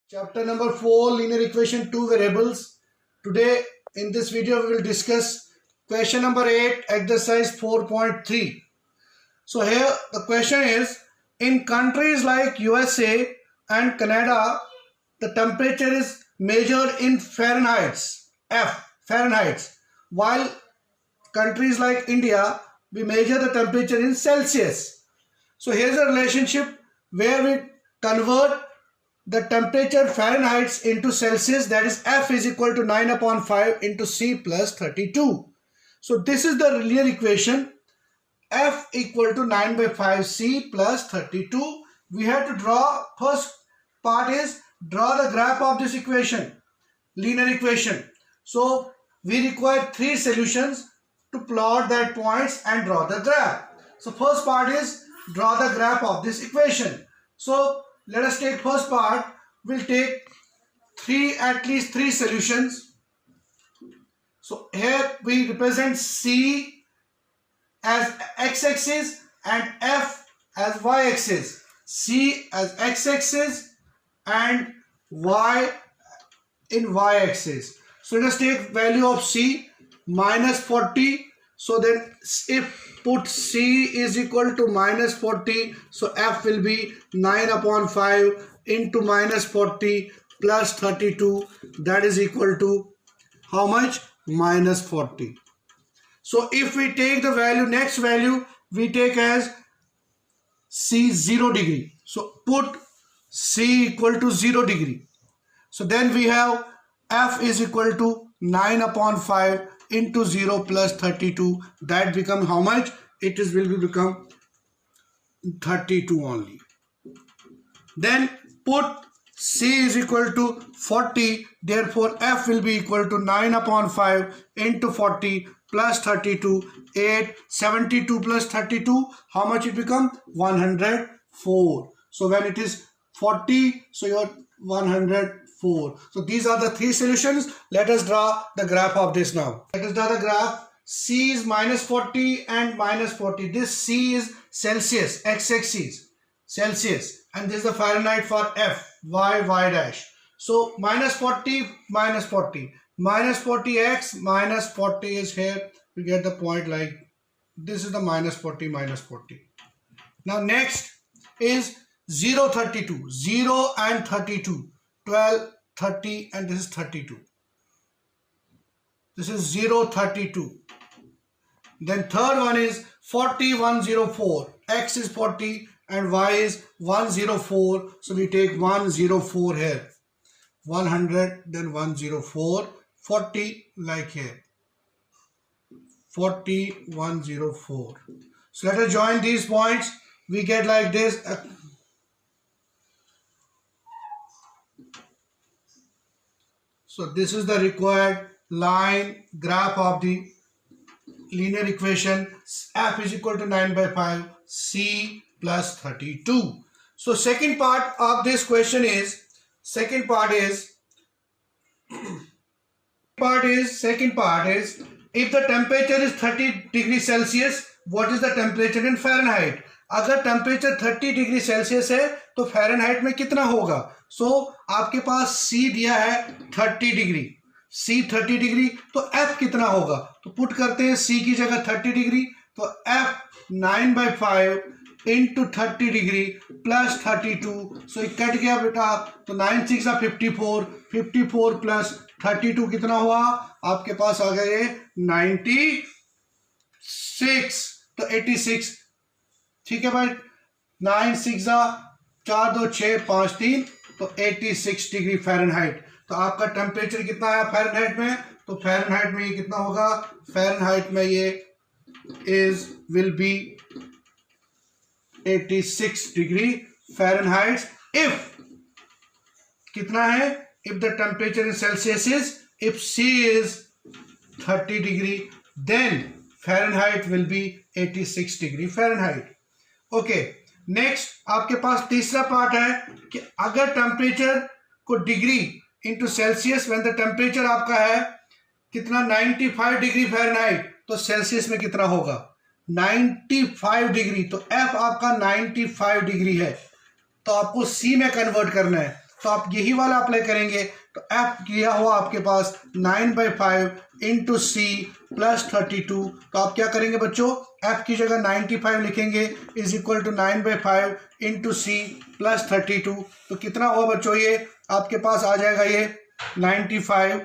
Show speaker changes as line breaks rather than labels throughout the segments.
Chapter number 4, linear equation, two variables. Today in this video we will discuss question number 8, exercise 4.3. So here the question is, in countries like USA and Canada, the temperature is measured in Fahrenheits, Fahrenheits, while countries like India, we measure the temperature in Celsius. So here's a relationship where we convert the temperature Fahrenheit into Celsius, that is F is equal to 9 upon 5 into C plus 32. So this is the linear equation, F equal to 9 by 5 C plus 32. We have to draw, first part is draw the graph of this equation, linear equation. So we require three solutions to plot that points and draw the graph. So first part is draw the graph of this equation. So let us take first part. We'll take at least three solutions. So here we represent C as x-axis and F as y-axis. C as x-axis and Y in y-axis. So let us take value of C minus 40. So then if put C is equal to minus 40, so F will be 9 upon 5 into minus 40 plus 32, that is equal to how much? Minus 40. So if we take the value, next value we take as C 0 degree. So put C equal to 0 degree. So then we have F is equal to 9 upon 5 into 0 plus 32, that become how much? It is will become 32 only. Then put C is equal to 40, therefore F will be equal to 9 upon 5 into 40 plus 32, 8, 72 plus 32, how much it become? 104. So when it is 40, so you are 104. So these are the three solutions. Let us draw the graph of this now. Let us draw the graph. C is minus 40 and minus 40. This C is Celsius, x-axis, Celsius. And this is the Fahrenheit for F, Y dash. So minus 40, minus 40. Minus 40x, minus 40 is here. We get the point like this is the minus 40, minus 40. Now next is 0, 32. 0 and 32. 12, 30 and this is 32. This is 0, 32. Then third one is 40, 104. X is 40 and Y is 104. So we take 104 here. 100, then 104. 40 like here. 40, 104. So let us join these points. We get like this. So this is the required line graph of the linear equation. F is equal to 9 by 5 C plus 32. So second part of this question is, second part is if the temperature is 30 degrees Celsius, what is the temperature in Fahrenheit? अगर temperature 30 degree Celsius है तो Fahrenheit में कितना होगा? सो आपके पास C दिया है 30 degree, C 30 degree, तो F कितना होगा? तो पुट करते हैं C की जगह 30 डिग्री, तो F 9 by 5 into 30 degree plus 32. So cut गया बेटा, तो 9 6 54, 54 प्लस 32 कितना हुआ? आपके पास आ गए 96. तो 86, ठीक है भाई. 9 6 4 2 6 5 3, तो 86 डिग्री फ़ारेनहाइट. तो आपका टेम्परेचर कितना है फ़ारेनहाइट में? तो फ़ारेनहाइट में ये कितना होगा? फ़ारेनहाइट में ये will be 86 degree Fahrenheit. If कितना है? If the temperature in Celsius is, if C is 30 degree, then Fahrenheit will be 86 degree Fahrenheit. Okay, next आपके पास तीसरा पार्ट है कि अगर टेम्परेचर को degree into Celsius, when the temperature आपका है कितना? 95 डिग्री फ़ारेनहाइट, तो सेल्सियस में कितना होगा? 95 डिग्री. तो F आपका 95 डिग्री है, तो आपको C में कन्वर्ट करना है. तो आप यही वाला अप्लाई करेंगे तो एफ किया हुआ आपके पास 9/5 इंटू सी प्लस 32। तो आप क्या करेंगे बच्चों, एफ की जगह 95 लिखेंगे is equal to 9/5 into C plus 32। तो कितना हुआ बच्चों, ये आपके पास आ जाएगा ये 95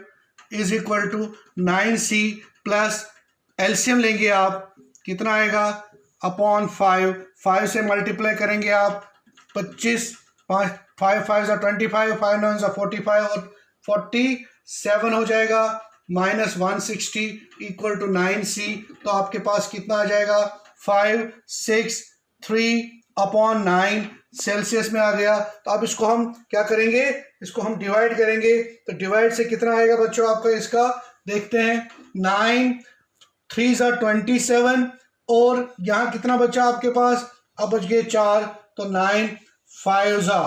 is equal to 9c plus LCM लेंगे आप, कितना आएगा अपॉन 5, 5 से मल्टीप्लाई करेंगे आप 25, 5 5 जा 25, 5 9 जा 45 और 47 हो जाएगा माइनस 160 इक्वल टू 9c। तो आपके पास कितना आ जाएगा 563 अपॉन 9 सेल्सियस में आ गया। तो अब इसको हम क्या करेंगे, इसको हम डिवाइड करेंगे। तो डिवाइड से कितना आएगा बच्चों आपका, इसका देखते हैं 9 3 जा 27 और यहाँ कितना बचा आपके पास, अब बच गए 4 तो 9 5 जा,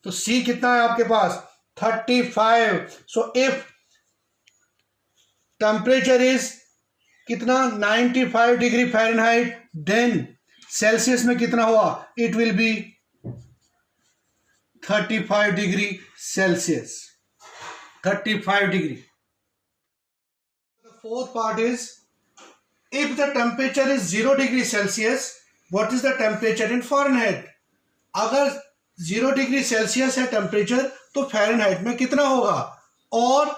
तो सी कितना है आपके पास 35। सो इफ टेम्परेचर इज कितना 95 डिग्री फ़ारेनहाइट, देन सेल्सियस में कितना हुआ, it will be 35 degree Celsius, 35 degree. The fourth part is, if the temperature is 0 degree Celsius, what is the temperature in Fahrenheit? अगर 0 डिग्री सेल्सियस है temperature तो Fahrenheit में कितना होगा। और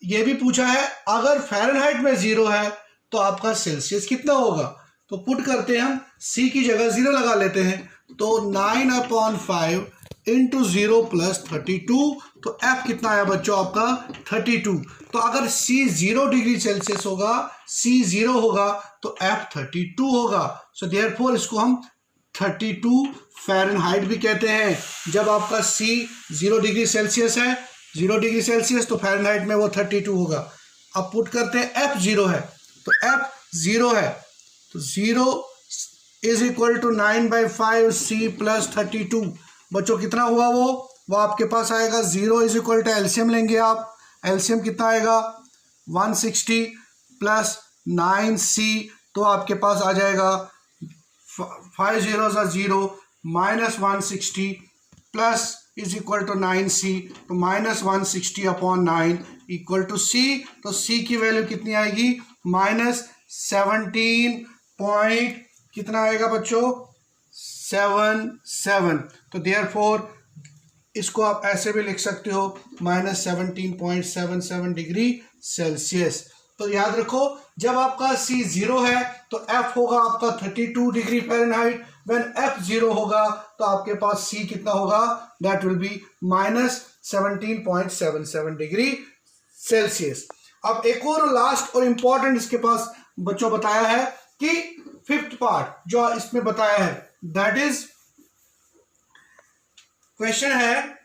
ये भी पूछा है अगर फ़ारेनहाइट में 0 है तो आपका सेल्सियस कितना होगा। तो पुट करते हैं हम, सी की जगह 0 लगा लेते हैं, तो 9/5 इंटू 0 प्लस 32। तो एफ कितना आया बच्चों आपका 32। तो अगर सी 0 डिग्री सेल्सियस होगा, सी 0 होगा तो एफ 32 होगा। सो देयरफॉर इसको हम 32 फ़ारेनहाइट भी कहते हैं। जब आपका सी 0 डिग्री सेल्सियस है, 0 डिग्री सेल्सियस, तो फ़ारेनहाइट में वो 32 होगा। अब पुट करते हैं एफ 0 है, तो एफ 0 है तो 0 is equal to 9/5 C plus 32। बच्चों कितना हुआ वो आपके पास आएगा 0 इज इक्वल टू एलसीएम लेंगे आप, एलसीएम कितना आएगा 160 प्लस 9c। तो आपके पास आ जाएगा 5 0 0 minus 160 plus is equal to 9c, तो minus 160 upon 9 equal to c। तो c की वैल्यू कितनी आएगी माइनस 17 पॉइंट कितना आएगा बच्चों 77। तो देयरफॉर इसको आप ऐसे भी लिख सकते हो माइनस 17.77 डिग्री सेल्सियस। तो याद रखो जब आपका C 0 है तो F होगा आपका 32 डिग्री फ़ारेनहाइट, व्हेन F 0 होगा तो आपके पास C कितना होगा, that will be minus 17.77 degree Celsius. अब एक और लास्ट और इंपॉर्टेंट इसके पास बच्चों बताया है कि फिफ्थ पार्ट जो इसमें बताया है, दैट इज क्वेश्चन है,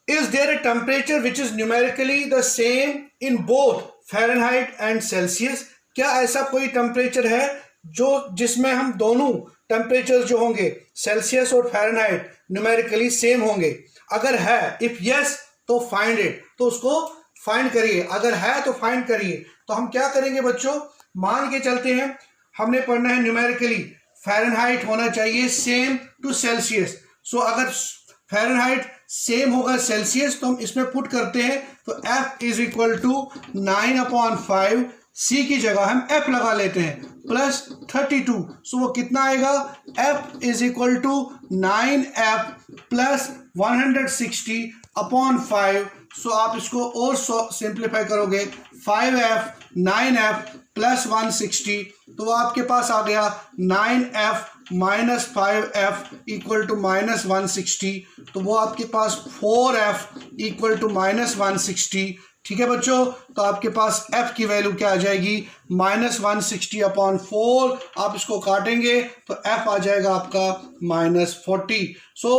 is there a temperature which is numerically the same in both Fahrenheit and Celsius. क्या ऐसा कोई टेम्परेचर है जो जिसमें हम दोनों टेम्परेचर जो होंगे सेल्सियस और फ़ारेनहाइट न्यूमेरिकली सेम होंगे। अगर है, इफ यस तो फाइंड इट, तो उसको फाइंड करिए। अगर है तो फाइंड करिए। तो हम क्या करेंगे बच्चों, मान के चलते हैं हमने पढ़ना है न्यूमेरिकली फ़ारेनहाइट होना चाहिए सेम टू सेल्सियस। सो अगर फ़ारेनहाइट सेम होगा सेल्सियस तो हम इसमें पुट करते हैं, तो F is equal to 9/5 C की जगह हम F लगा लेते हैं प्लस 32। सो वो कितना आएगा, F is equal to 9F plus 160 upon 5। So आप इसको और सिंप्लीफाई करोगे 5F 9F प्लस 160, तो आपके पास आ गया 9F minus 5F equal to minus 160। तो वो आपके पास 4F इक्वल टू माइनस 160। ठीक है बच्चों, तो आपके पास F की वैल्यू क्या आ जाएगी माइनस 160 अपॉन 4। आप इसको काटेंगे तो F आ जाएगा आपका माइनस 40। सो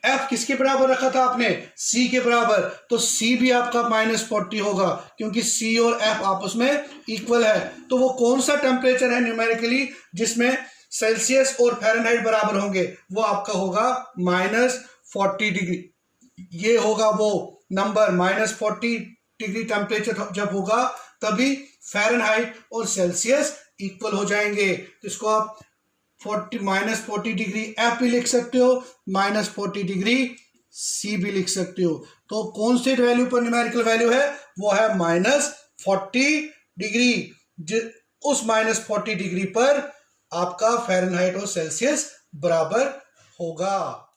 F किसके बराबर रखा था आपने, C के बराबर, तो C भी आपका माइनस 40 होगा क्योंकि C और F आपस में इक्वल है। तो वो कौन सा टेम्परेचर है न्यूमेरिकली जिसमें सेल्सियस और फ़ारेनहाइट बराबर होंगे, वो आपका होगा माइनस 40 डिग्री। ये होगा वो नंबर माइनस 40 डिग्री टेम्परेचर जब होगा तभी फ़ारेनहाइट और सेल्सियस इक्वल हो जाएंगे। तो इसको आप माइनस 40 डिग्री F भी लिख सकते हो, माइनस 40 डिग्री सी भी लिख सकते हो। तो कॉन्स्टेंट वैल्यू पर न्यूमेरिकल वैल्यू है वो है -40 डिग्री। उस -40 डिग्री पर आपका फ़ारेनहाइट और सेल्सियस बराबर होगा।